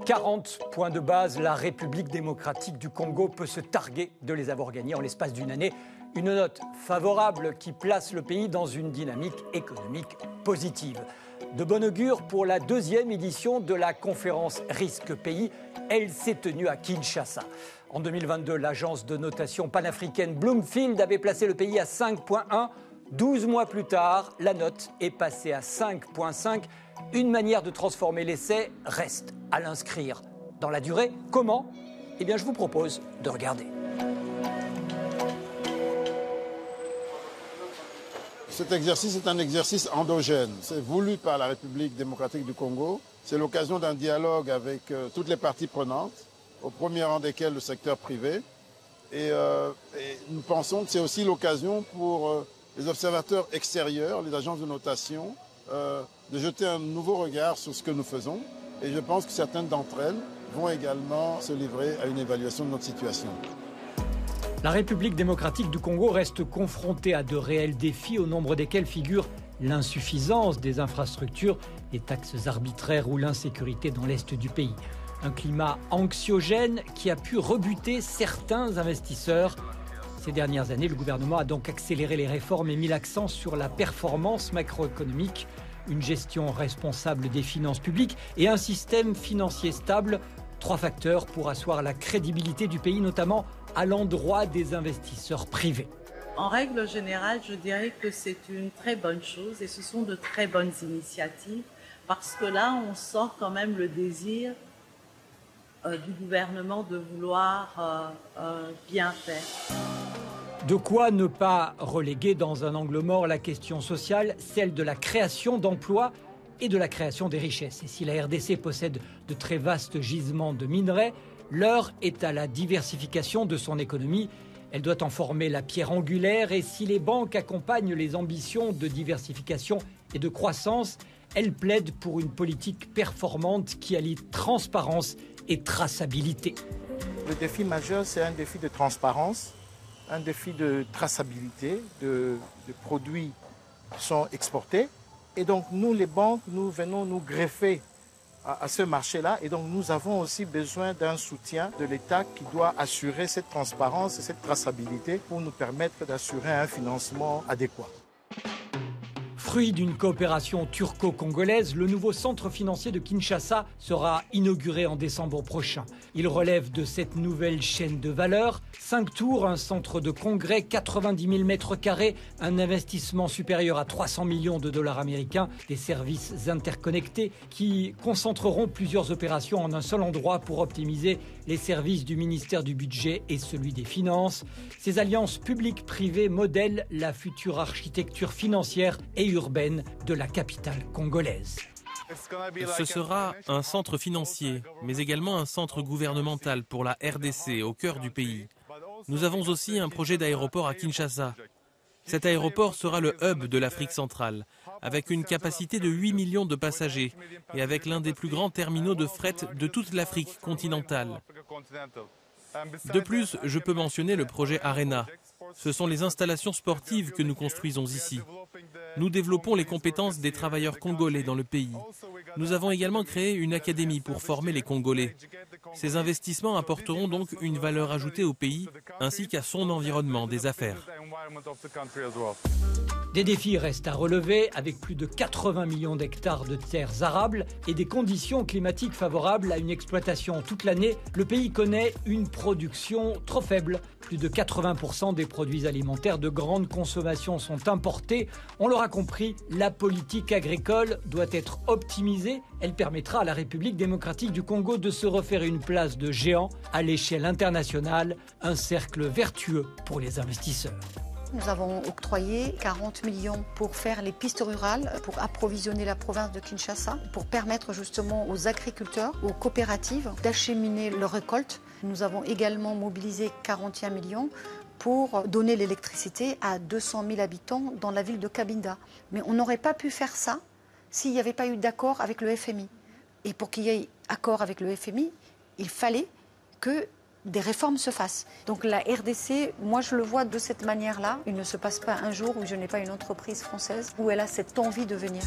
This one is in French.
40 points de base, la République démocratique du Congo peut se targuer de les avoir gagnés en l'espace d'une année. Une note favorable qui place le pays dans une dynamique économique positive. De bon augure pour la deuxième édition de la conférence Risque Pays. Elle s'est tenue à Kinshasa. En 2022, l'agence de notation panafricaine Bloomfield avait placé le pays à 5,1. 12 mois plus tard, la note est passée à 5,5. Une manière de transformer l'essai reste à l'inscrire dans la durée. Comment ? Eh bien, je vous propose de regarder. Cet exercice est un exercice endogène. C'est voulu par la République démocratique du Congo. C'est l'occasion d'un dialogue avec toutes les parties prenantes, au premier rang desquelles le secteur privé. Et nous pensons que c'est aussi l'occasion pour les observateurs extérieurs, les agences de notation, de jeter un nouveau regard sur ce que nous faisons. Et je pense que certaines d'entre elles vont également se livrer à une évaluation de notre situation. La République démocratique du Congo reste confrontée à de réels défis, au nombre desquels figurent l'insuffisance des infrastructures, les taxes arbitraires ou l'insécurité dans l'est du pays. Un climat anxiogène qui a pu rebuter certains investisseurs. Ces dernières années, le gouvernement a donc accéléré les réformes et mis l'accent sur la performance macroéconomique, une gestion responsable des finances publiques et un système financier stable. 3 facteurs pour asseoir la crédibilité du pays, notamment à l'endroit des investisseurs privés. En règle générale, je dirais que c'est une très bonne chose et ce sont de très bonnes initiatives parce que là, on sent quand même le désir du gouvernement de vouloir bien faire. De quoi ne pas reléguer dans un angle mort la question sociale, celle de la création d'emplois et de la création des richesses. Et si la RDC possède de très vastes gisements de minerais, l'heure est à la diversification de son économie. Elle doit en former la pierre angulaire et si les banques accompagnent les ambitions de diversification et de croissance, elles plaident pour une politique performante qui allie transparence et traçabilité. Le défi majeur, c'est un défi de transparence, un défi de traçabilité, de produits qui sont exportés. Et donc nous, les banques, nous venons nous greffer à ce marché-là. Et donc nous avons aussi besoin d'un soutien de l'État qui doit assurer cette transparence et cette traçabilité pour nous permettre d'assurer un financement adéquat. Fruit d'une coopération turco-congolaise, le nouveau centre financier de Kinshasa sera inauguré en décembre prochain. Il relève de cette nouvelle chaîne de valeur. 5 tours, un centre de congrès, 90 000 mètres carrés, un investissement supérieur à 300 millions de dollars américains, des services interconnectés qui concentreront plusieurs opérations en un seul endroit pour optimiser les services du ministère du Budget et celui des Finances. Ces alliances publiques-privées modèlent la future architecture financière et urbaine de la capitale congolaise. Ce sera un centre financier, mais également un centre gouvernemental pour la RDC au cœur du pays. Nous avons aussi un projet d'aéroport à Kinshasa. Cet aéroport sera le hub de l'Afrique centrale, avec une capacité de 8 millions de passagers et avec l'un des plus grands terminaux de fret de toute l'Afrique continentale. De plus, je peux mentionner le projet Arena. Ce sont les installations sportives que nous construisons ici. Nous développons les compétences des travailleurs congolais dans le pays. Nous avons également créé une académie pour former les Congolais. Ces investissements apporteront donc une valeur ajoutée au pays ainsi qu'à son environnement des affaires. Des défis restent à relever avec plus de 80 millions d'hectares de terres arables et des conditions climatiques favorables à une exploitation toute l'année. Le pays connaît une production trop faible. Plus de 80% des produits alimentaires de grande consommation sont importés. On l'aura compris, la politique agricole doit être optimisée. Elle permettra à la République démocratique du Congo de se refaire une place de géant à l'échelle internationale, un cercle vertueux pour les investisseurs. Nous avons octroyé 40 millions pour faire les pistes rurales, pour approvisionner la province de Kinshasa, pour permettre justement aux agriculteurs, aux coopératives d'acheminer leurs récoltes. Nous avons également mobilisé 41 millions pour donner l'électricité à 200 000 habitants dans la ville de Cabinda. Mais on n'aurait pas pu faire ça s'il n'y avait pas eu d'accord avec le FMI. Et pour qu'il y ait accord avec le FMI, il fallait que des réformes se fassent. Donc la RDC, moi je le vois de cette manière-là. Il ne se passe pas un jour où je n'ai pas une entreprise française où elle a cette envie de venir.